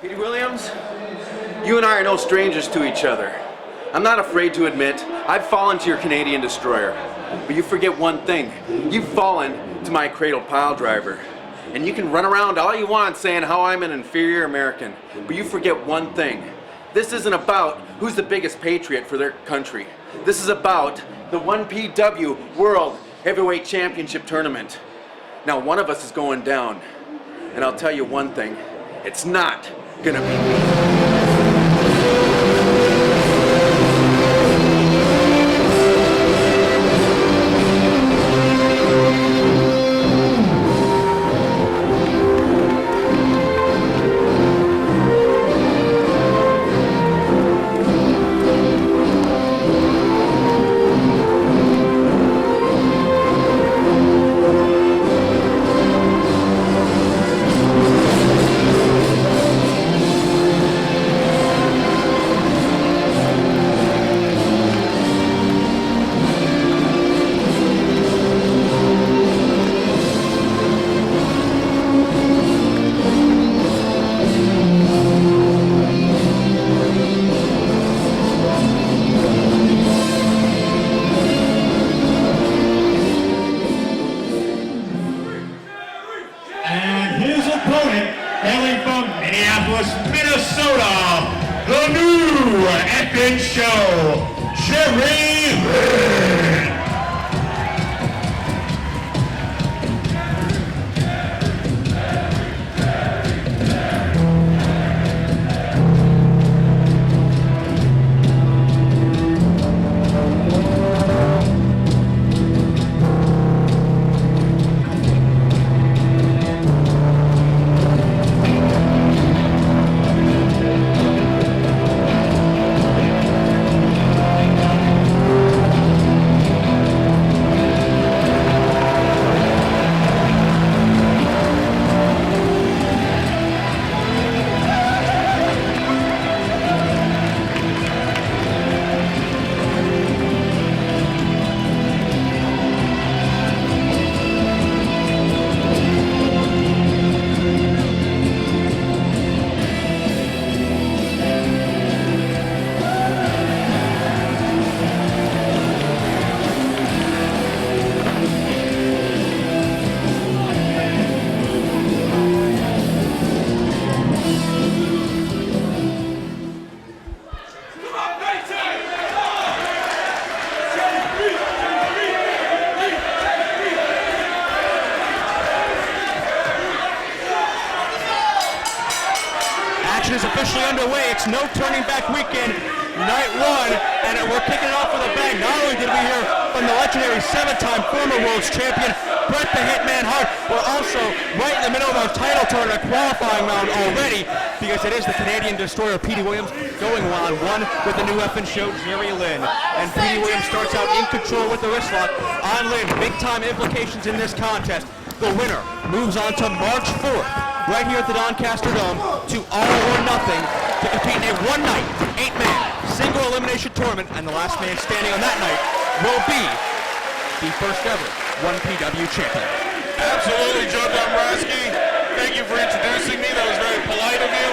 Petey Williams, you and I are no strangers to each other. I'm not afraid to admit I've fallen to your Canadian destroyer. But you forget one thing. You've fallen to my cradle pile driver. And you can run around all you want saying how I'm an inferior American. But you forget one thing. This isn't about who's the biggest patriot for their country. This is about the 1PW World Heavyweight Championship Tournament. Now one of us is going down. And I'll tell you one thing. It's not gonna be me. Minnesota, the new epic show, Jerry Lynn. Is officially underway. It's no turning back weekend, night one, and we're kicking it off with a bang. Not only did we hear from the legendary seven-time former world's champion, Bret the Hitman Hart, we're also right in the middle of our title tournament qualifying round already, because it is the Canadian destroyer Petey Williams going one-on-one with the new effing show, Jerry Lynn. And Petey Williams starts out in control with the wrist lock on Lynn. Big-time implications in this contest. The winner moves on to March 4th. Right here at the Doncaster Dome to All or Nothing to compete in a one-night, 8-man, single elimination tournament, and the last man standing on that night will be the first ever 1PW champion. Absolutely, Joe Dombrowski. Thank you for introducing me. That was very polite of you.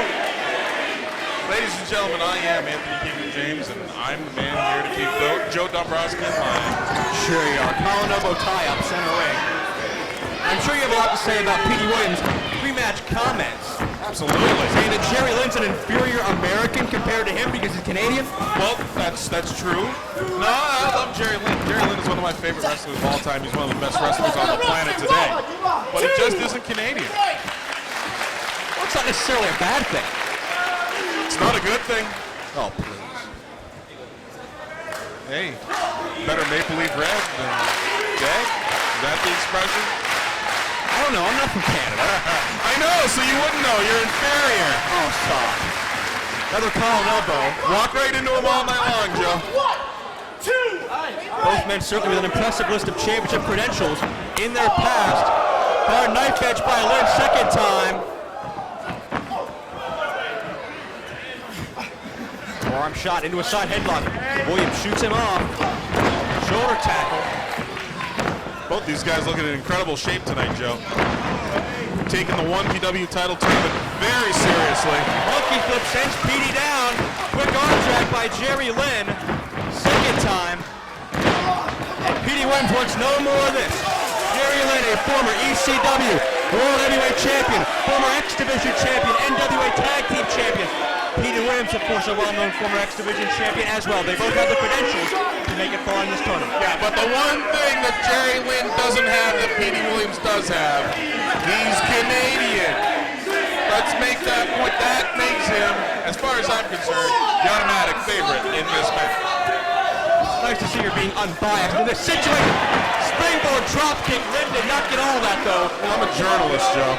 Ladies and gentlemen, I am Anthony King James, and I'm the man here to keep Joe Dombrowski in line. Sure you are. Colin Obo tie-up, center ring. I'm sure you have a lot to say about Petey Williams' pre-match comments. Absolutely. Saying that Jerry Lynn's an inferior American compared to him because he's Canadian? Well, that's true. No, I love Jerry Lynn. Jerry Lynn is one of my favorite wrestlers of all time. He's one of the best wrestlers on the planet today. But he just isn't Canadian. Well, it's not necessarily a bad thing. It's not a good thing. Oh, please. Hey, better Maple Leaf Red than Gag? Is that the expression? I don't know, I'm not from Canada. I know, so you wouldn't know. You're inferior. Oh, stop. Another Colin elbow. Walk right into him all night long, Joe. 1, 2. Both men certainly with an impressive list of championship credentials in their past. Hard knife edge by Lynn, second time. Forearm shot into a side headlock. Williams shoots him off. Shoulder tackle. Both these guys looking in incredible shape tonight, Joe. Taking the 1PW title tournament very seriously. Both monkey flip sends Petey down. Quick arm drag by Jerry Lynn. Second time. And Petey Williams wants no more of this. Jerry Lynn, a former ECW World Heavyweight Champion, former X Division Champion, NWA Tag Team Champion. Petey Williams, of course, a well-known former X Division Champion as well. They both have the credentials to make it far in this tournament. Yeah, but the one thing that Jerry Lynn doesn't have that Petey Williams does have, he's Canadian. Let's make that point. That makes him, as far as I'm concerned, the automatic favorite in this match. Nice to see her being unbiased in this situation. Springboard dropkick. Lynn did not get all that, though. Well, I'm a journalist, Joe.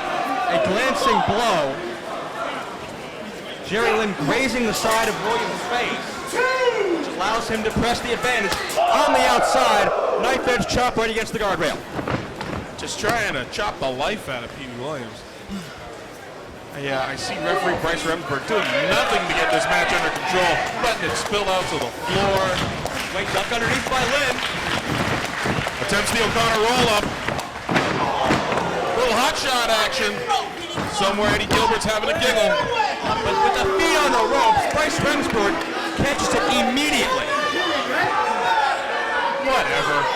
A glancing blow. Jerry Lynn grazing the side of Williams' face, which allows him to press the advantage on the outside. Knife edge chop right against the guardrail. Just trying to chop the life out of Petey Williams. Yeah, I see referee Bryce Remsburg doing nothing to get this match under control, letting it spill out to the floor. Wait, duck underneath by Lynn. Attempts the O'Connor roll-up. Little hot shot action. Somewhere Eddie Gilbert's having a giggle. But with the feet on the ropes, Bryce Remsburg catches it immediately. Whatever.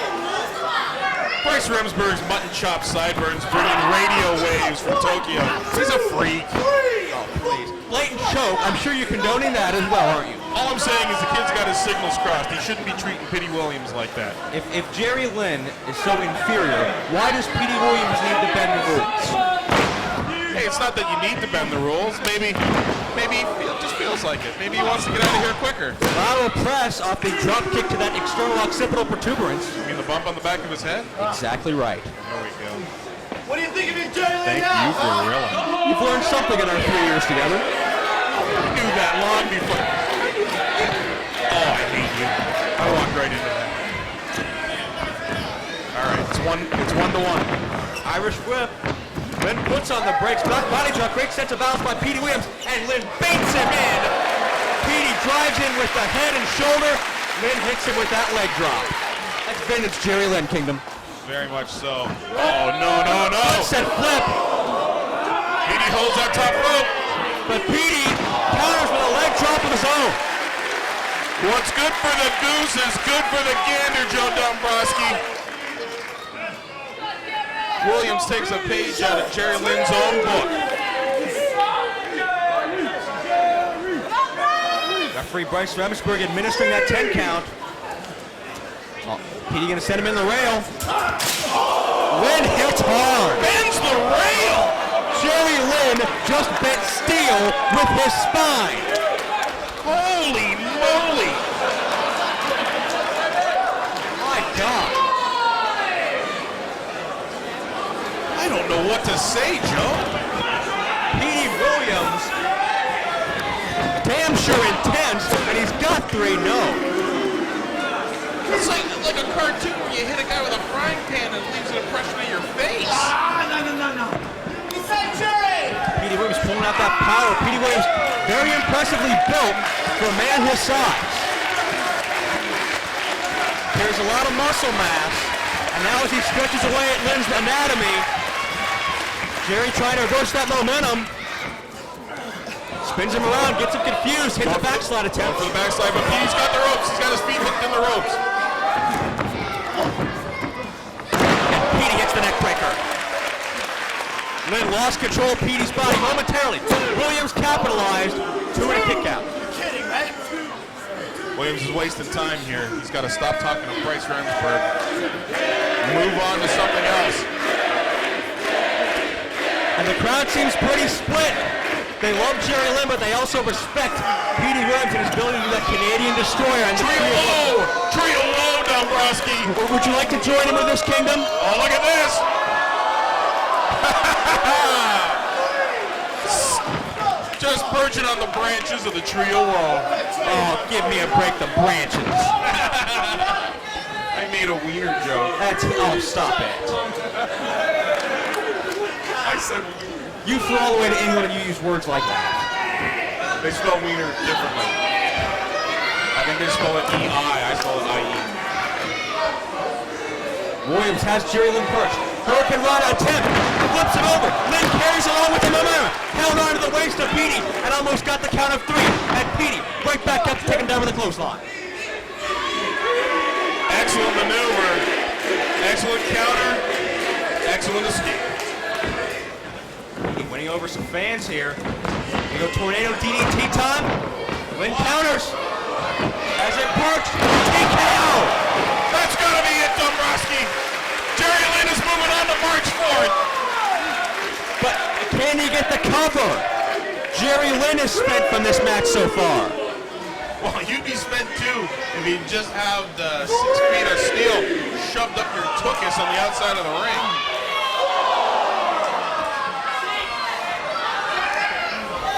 Bryce Remsburg's mutton chop sideburns bringing radio waves from Tokyo. He's a freak. Oh, please. Blatant choke. I'm sure you're condoning that as well, aren't you? All I'm saying is the kid's got his signals crossed. He shouldn't be treating Petey Williams like that. If Jerry Lynn is so inferior, why does Petey Williams need to bend the rules? Hey, it's not that you need to bend the rules. Maybe it just feels like it. Maybe he wants to get out of here quicker. Lateral press off the drop kick to that external occipital protuberance. You mean the bump on the back of his head? Exactly right. There we go. What do you think of me, Jerry Lynn? Thank you, Gorilla. You've learned something in our 3 years together. I knew that long before. Oh, I hate you. I walked right into that. All right, it's one to one. Irish whip. Lynn puts on the brakes. Back body drop. Great sense of balance by Petey Williams. And Lynn baits him in. Petey drives in with the head and shoulder. Lynn hits him with that leg drop. That's vintage Jerry Lynn Kingdom. Very much so. Oh, no. Set flip. Petey holds that top rope. But Petey counters with a leg drop of his own. What's good for the goose is good for the gander, Joe Dombrowski. Williams takes a page out of Jerry Lynn's own book. Referee Bryce Remsburg administering that 10 count. Oh, Petey gonna send him in the rail. Lynn hits hard. Bends the rail! Jerry Lynn just bent steel with his spine. Holy moly! My God. I don't know what to say, Joe. Petey Williams, damn sure intense, and he's got 3-0. It's like a cartoon where you hit a guy with a frying pan and it leaves an impression of your face. No. He said Jerry! Petey Williams pulling out that power. Petey Williams very impressively built for a man his size. There's a lot of muscle mass, and now as he stretches away at Lynn's anatomy, Jerry trying to reverse that momentum. Spins him around, gets him confused, hits a backslide attempt. For the backslide, but Petey's got the ropes. He's got his feet hooked in the ropes. And Petey hits the neck breaker. Lynn lost control of Petey's body momentarily. Williams capitalized, 2 and a kick out. You're kidding, right? Williams is wasting time here. He's got to stop talking to Bryce Remsburg. Move on to something else. And the crowd seems pretty split. They love Jerry Lynn, but they also respect Petey Williams and his ability to do that Canadian destroyer. And Trio low, Dombrowski. Would you like to join him with this kingdom? Oh, look at this. Just perching on the branches of the trio wall. Oh, give me a break, the branches. I made a wiener joke. Oh, stop it. I said You flew all the way to England and you use words like that. they spell wiener differently. I think they spell it E-I. I spell it I-E. Williams has Jerry Lynn perched. Hurricane Rana attempt. Flips him over. Lynn carries along with the momentum. Held on to the waist of Petey and almost got the count of 3. And Petey right back up to take him down with a clothesline. Excellent maneuver. Excellent counter. Excellent escape. Petey winning over some fans here. We go tornado DDT time. Lynn counters. As it works, TKO. That's gotta be it, Dombrowski. Jerry Lynn is moving on to March 4th. But can he get the cover? Jerry Lynn has spent from this match so far. Well, you'd be spent too if you just have the 6 feet of steel shoved up your tuchus on the outside of the ring.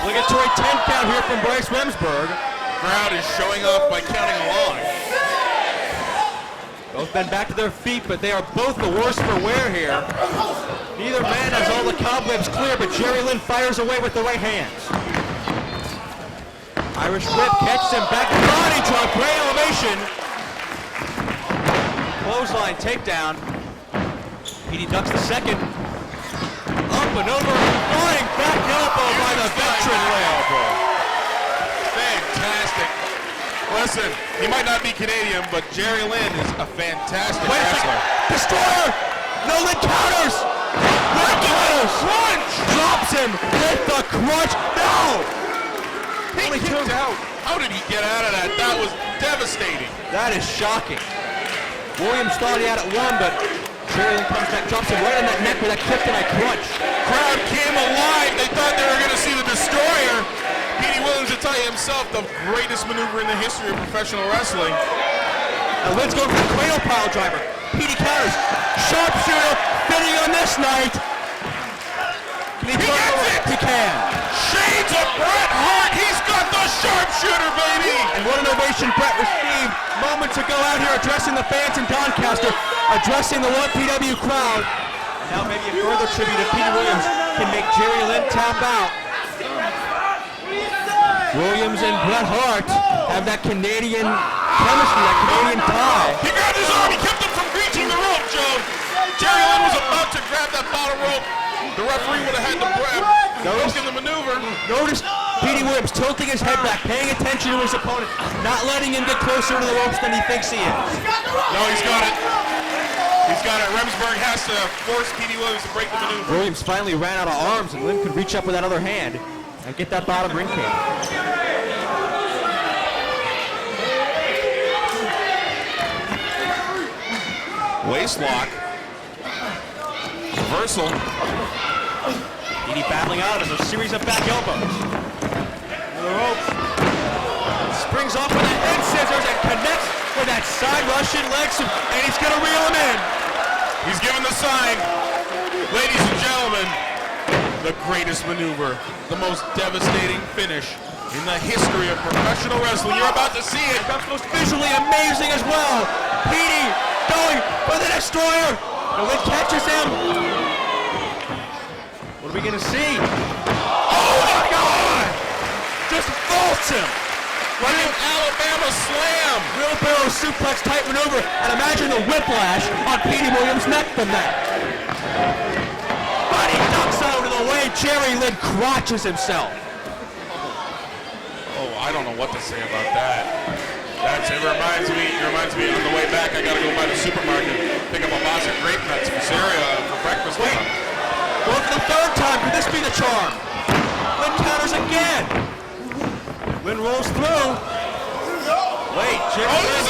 Obligatory 10 count here from Bryce Remsburg. Crowd is showing up by counting along. Both men back to their feet, but they are both the worse for wear here. Neither man has all the cobwebs clear, but Jerry Lynn fires away with the right hands. Irish whip catches him back to body drop, great elevation. Clothesline takedown. Petey ducks the second. Up and over, flying back elbow by the veteran railroad. Fantastic. Listen, he might not be Canadian, but Jerry Lynn is a fantastic wrestler. Destroyer! No, Lynn counters! Lynn counters! Crunch! Drops him with the crunch. No! He kicked out. How did he get out of that? That was devastating. That is shocking. Williams thought he had it won, but Jerry Lynn comes back, drops him right on that neck with that kryptonite crunch. Crowd came alive. They thought they were going to see the Destroyer. Petey Williams will tell you himself, the greatest maneuver in the history of professional wrestling. Now Lynn's going for the cradle pile driver. Petey counters. Sharpshooter fitting on this night. Can he He gets it! He can. Shades of Bret Hart. He's got the sharpshooter, baby. And what an ovation Bret received moments ago out here addressing the fans in Doncaster, addressing the 1PW crowd. Now maybe a further tribute to Petey Williams can make Jerry Lynn tap out. Williams and Bret Hart have that Canadian chemistry, that Canadian tie. He grabbed his arm. He kept him from reaching the rope, Joe. Jerry Lynn was about to grab that bottom rope. The referee would have had to grab. Broken the maneuver. Notice Petey Williams tilting his head back, paying attention to his opponent, not letting him get closer to the ropes than he thinks he is. No, he's got it. He's got it. Remsburg has to force Petey Williams to break the maneuver. Williams finally ran out of arms, and Lynn could reach up with that other hand and get that bottom ring pin. Waist lock. Reversal. Petey battling out of it, a series of back elbows. The ropes. Springs off with a head scissors and connects with that side Russian leg sweep, and he's going to reel him in. He's given the sign. Ladies and gentlemen, the greatest maneuver, the most devastating finish in the history of professional wrestling. You're about to see it. That's most visually amazing as well. Petey going for the Destroyer. The Lynn catches him. What are we going to see? Oh my God! Just vaults him. Running Alabama slam. Wheelbarrow suplex type maneuver, and imagine the whiplash on Petey Williams' neck from that. But he ducks out of the way. Jerry Lynn crotches himself. Oh, I don't know what to say about that. It reminds me on the way back, I gotta go by the supermarket, pick up a box of grape nuts for Sarah for breakfast. Wait, go for the third time. Could this be the charm? Lynn counters again. Lynn rolls through. Wait, Jerry Oh, Lynn.